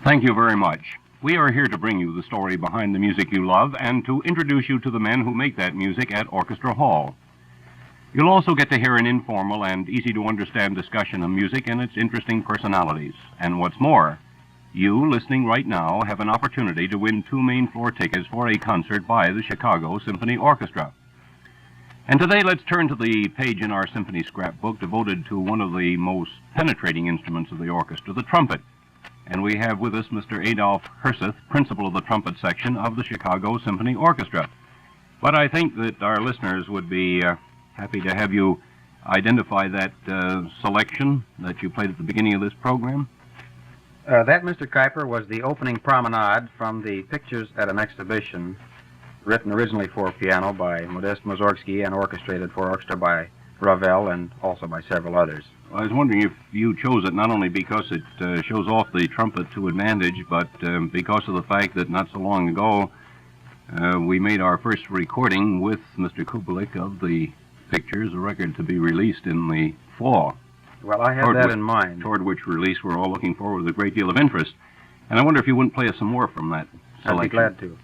Thank you very much. We are here to bring you the story behind the music you love and to introduce you to the men who make that music at Orchestra Hall. You'll also get to hear an informal and easy-to-understand discussion of music and its interesting personalities. And what's more, you, listening right now, have an opportunity to win 2 main-floor tickets for a concert by the Chicago Symphony Orchestra. And today, let's turn to the page in our symphony scrapbook devoted to one of the most penetrating instruments of the orchestra, the trumpet. And we have with us Mr. Adolph Herseth, principal of the trumpet section of the Chicago Symphony Orchestra. But I think that our listeners would be happy to have you identify that selection that you played at the beginning of this program. That, Mr. Kuiper, was the opening promenade from the Pictures at an Exhibition, written originally for piano by Modest Mussorgsky and orchestrated for orchestra by Ravel and also by several others. I was wondering if you chose it not only because it shows off the trumpet to advantage, but because of the fact that not so long ago we made our first recording with Mr. Kubelik of the Pictures, a record to be released in the fall. Well, I had that in mind. Toward which release we're all looking forward with a great deal of interest. And I wonder if you wouldn't play us some more from that selection. I'd be glad to.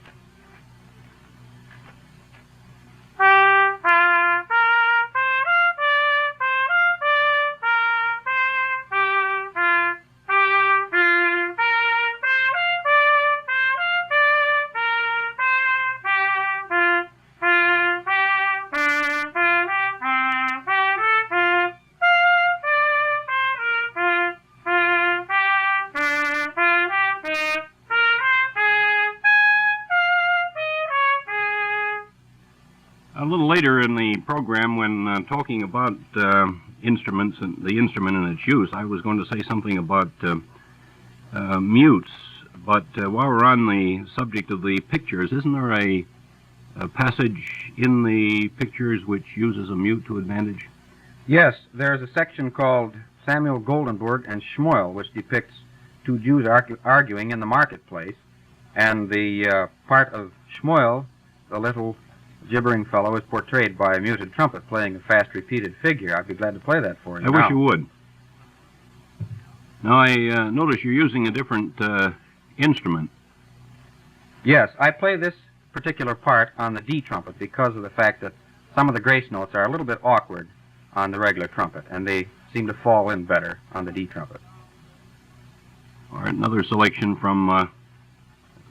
A little later in the program, when talking about instruments and the instrument and its use, I was going to say something about mutes. But while we're on the subject of the Pictures, isn't there a passage in the Pictures which uses a mute to advantage? Yes, there's a section called Samuel Goldenberg and Schmoel, which depicts 2 Jews arguing in the marketplace. And the part of Schmoel, the little gibbering fellow, is portrayed by a muted trumpet playing a fast repeated figure. I'd be glad to play that for you. I wish you would. Now, I notice you're using a different instrument. Yes, I play this particular part on the D trumpet because of the fact that some of the grace notes are a little bit awkward on the regular trumpet, and they seem to fall in better on the D trumpet. All right, another selection from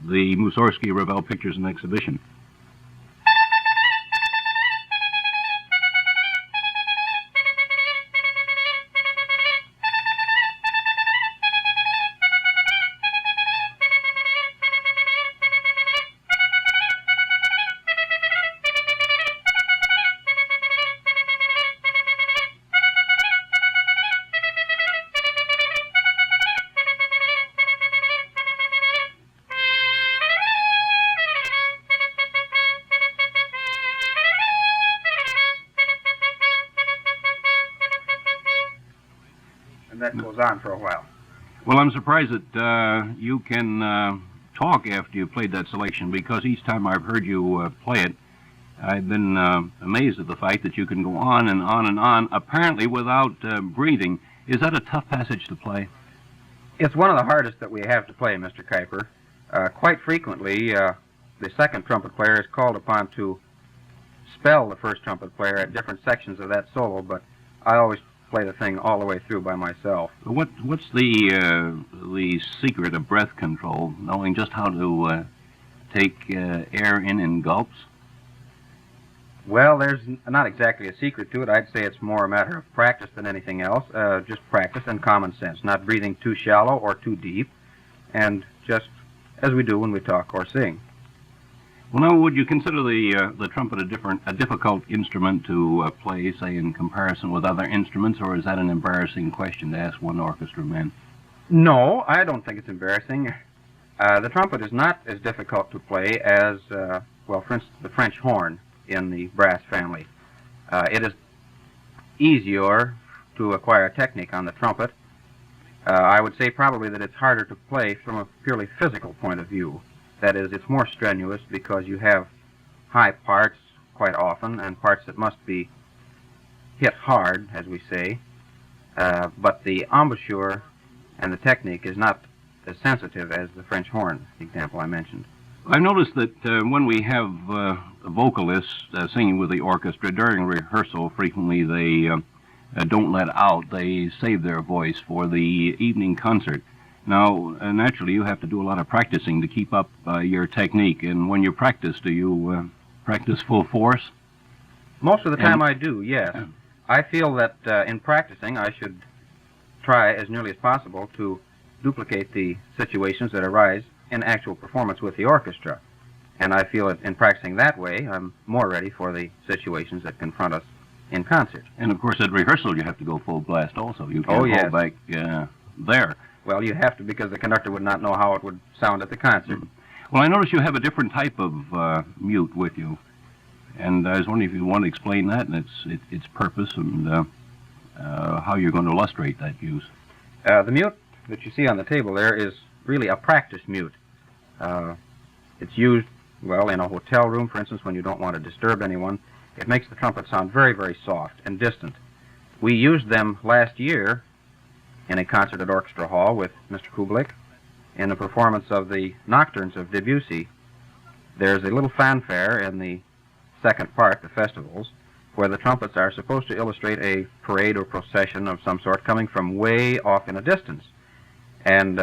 the Mussorgsky-Ravel Pictures and Exhibition. That goes on for a while. Well, I'm surprised that you can talk after you played that selection, because each time I've heard you play it, I've been amazed at the fact that you can go on and on and on, apparently without breathing. Is that a tough passage to play? It's one of the hardest that we have to play, Mr. Kuiper. Quite frequently, the second trumpet player is called upon to spell the first trumpet player at different sections of that solo, but I always play the thing all the way through by myself. What's the secret of breath control, knowing just how to take air in gulps? Well, there's not exactly a secret to it. I'd say it's more a matter of practice than anything else. Just practice and common sense, not breathing too shallow or too deep, and just as we do when we talk or sing. Well, now, would you consider the trumpet a difficult instrument to play, say, in comparison with other instruments, or is that an embarrassing question to ask one orchestra man? No, I don't think it's embarrassing. The trumpet is not as difficult to play as, for instance, the French horn in the brass family. It is easier to acquire technique on the trumpet. I would say probably that it's harder to play from a purely physical point of view. That is, it's more strenuous because you have high parts quite often and parts that must be hit hard, as we say. But the embouchure and the technique is not as sensitive as the French horn example I mentioned. I've noticed that when we have vocalists singing with the orchestra during rehearsal, frequently they don't let out. They save their voice for the evening concert. Now, naturally, you have to do a lot of practicing to keep up your technique. And when you practice, do you practice full force? Most of the time I do, yes. I feel that in practicing I should try as nearly as possible to duplicate the situations that arise in actual performance with the orchestra. And I feel that in practicing that way, I'm more ready for the situations that confront us in concert. And, of course, at rehearsal, you have to go full blast also. You can't hold back there. Well, you have to, because the conductor would not know how it would sound at the concert. Well, I notice you have a different type of mute with you. And I was wondering if you want to explain that and its purpose and how you're going to illustrate that use. The mute that you see on the table there is really a practice mute. It's used, well, in a hotel room, for instance, when you don't want to disturb anyone. It makes the trumpet sound very, very soft and distant. We used them last year in a concert at Orchestra Hall with Mr. Kublik in a performance of the Nocturnes of Debussy. There's a little fanfare in the second part, the festivals, where the trumpets are supposed to illustrate a parade or procession of some sort coming from way off in a distance. And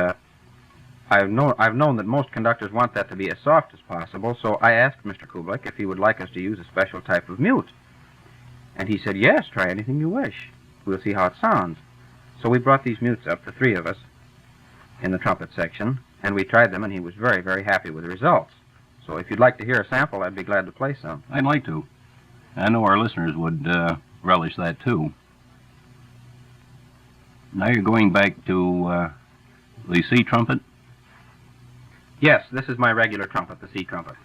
I've known that most conductors want that to be as soft as possible, so I asked Mr. Kublik if he would like us to use a special type of mute. And he said, yes, try anything you wish. We'll see how it sounds. So we brought these mutes up, the three of us, in the trumpet section, and we tried them, and he was very, very happy with the results. So if you'd like to hear a sample, I'd be glad to play some. I'd like to. I know our listeners would relish that, too. Now you're going back to the C trumpet? Yes, this is my regular trumpet, the C trumpet.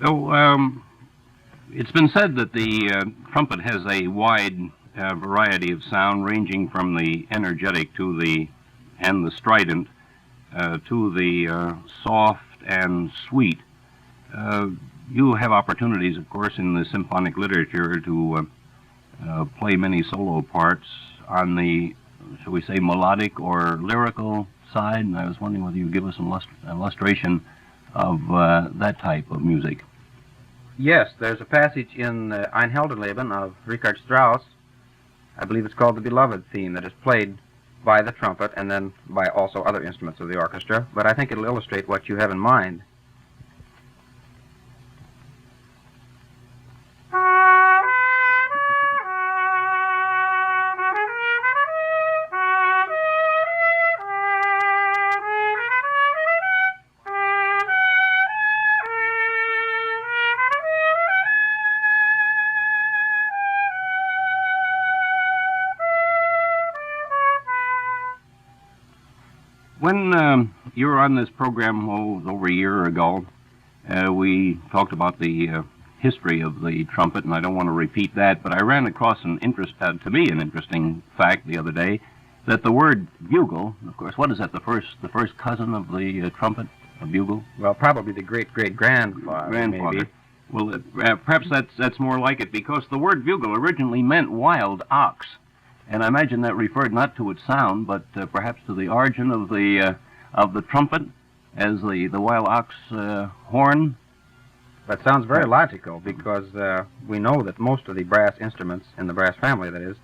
So, it's been said that the trumpet has a wide variety of sound, ranging from the energetic to the strident to the soft and sweet. You have opportunities, of course, in the symphonic literature to play many solo parts on the, shall we say, melodic or lyrical side, and I was wondering whether you would give us an illustration of that type of music. Yes, there's a passage in Ein Heldenleben of Richard Strauss, I believe it's called the Beloved theme, that is played by the trumpet and then by also other instruments of the orchestra, but I think it'll illustrate what you have in mind. When you were on this program over a year ago, we talked about the history of the trumpet, and I don't want to repeat that, but I ran across to me an interesting fact the other day, that the word bugle, of course, what is that, the first cousin of the trumpet, a bugle? Well, probably the great-great-grandfather, maybe. Well, perhaps that's more like it, because the word bugle originally meant wild ox. And I imagine that referred not to its sound, but perhaps to the origin of the trumpet as the wild ox horn. That sounds very logical, because we know that most of the brass instruments in the brass family, that is,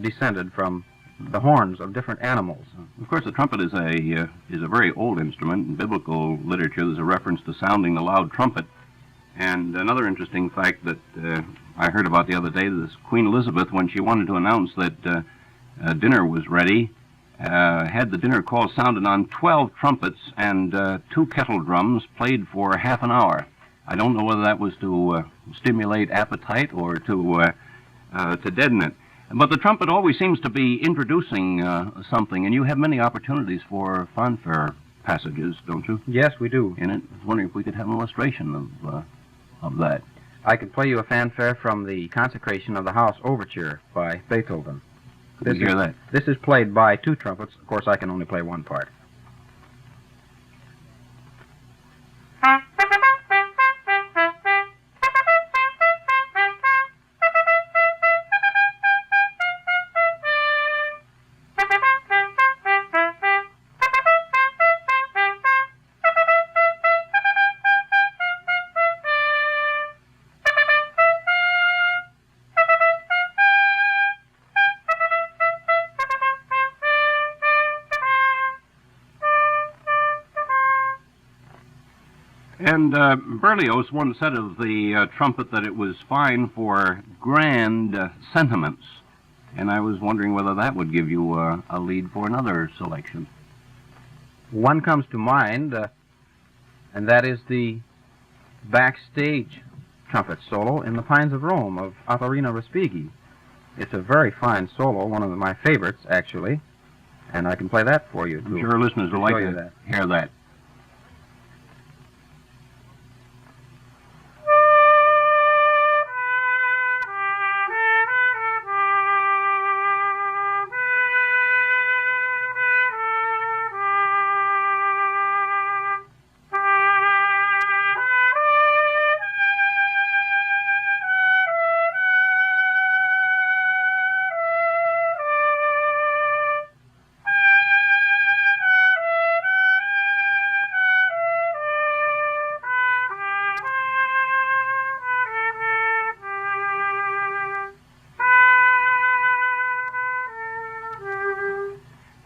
descended from the horns of different animals. Of course, the trumpet is a very old instrument. In biblical literature, there's a reference to sounding the loud trumpet. And another interesting fact that I heard about the other day, is Queen Elizabeth, when she wanted to announce that dinner was ready, had the dinner call sounded on 12 trumpets and 2 kettle drums played for half an hour. I don't know whether that was to stimulate appetite or to deaden it. But the trumpet always seems to be introducing something, and you have many opportunities for fanfare passages, don't you? Yes, we do. In it, I was wondering if we could have an illustration of that. I can play you a fanfare from the Consecration of the House Overture by Beethoven. Could we hear that? This is played by two trumpets. Of course, I can only play one part. And Berlioz once said of the trumpet that it was fine for grand sentiments. And I was wondering whether that would give you a lead for another selection. One comes to mind, and that is the backstage trumpet solo in The Pines of Rome of Ottorino Respighi. It's a very fine solo, one of my favorites, actually. And I can play that for you, too. I'm sure listeners will like to hear that.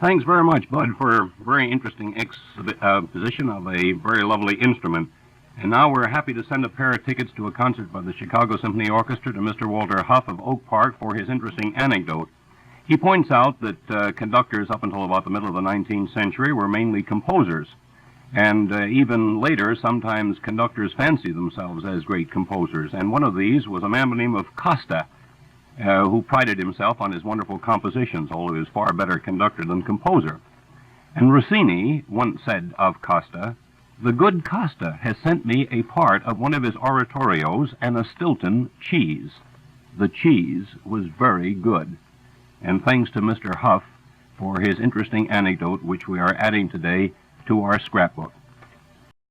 Thanks very much, Bud, for a very interesting exposition of a very lovely instrument. And now we're happy to send a pair of tickets to a concert by the Chicago Symphony Orchestra to Mr. Walter Huff of Oak Park for his interesting anecdote. He points out that conductors up until about the middle of the 19th century were mainly composers. And even later, sometimes conductors fancy themselves as great composers. And one of these was a man by the name of Costa, who prided himself on his wonderful compositions, although he was far better conductor than composer. And Rossini once said of Costa, "The good Costa has sent me a part of one of his oratorios and a Stilton cheese. The cheese was very good." And thanks to Mr. Huff for his interesting anecdote, which we are adding today to our scrapbook.